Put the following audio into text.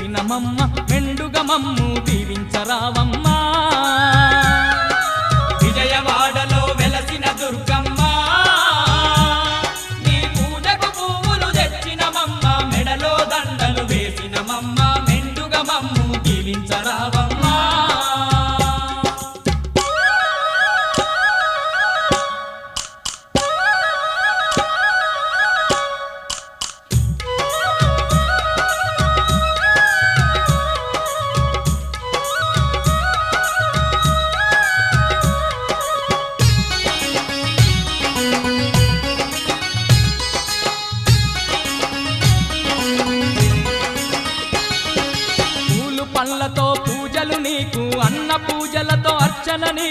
వెలసినమమ్మ మెండుగా మమ్ము దీవించరావమ్మా విజయవాడలో వెలసిన దుర్గమ్మ నీ పూజకు పువ్వులు తెచ్చినమమ్మ మెడలో దండలు వేసినమమ్మ మెండుగా మమ్ము దీవించరావమ్మా పళ్ళతో పూజలు నీకు అన్న పూజలతో అర్చన నీకు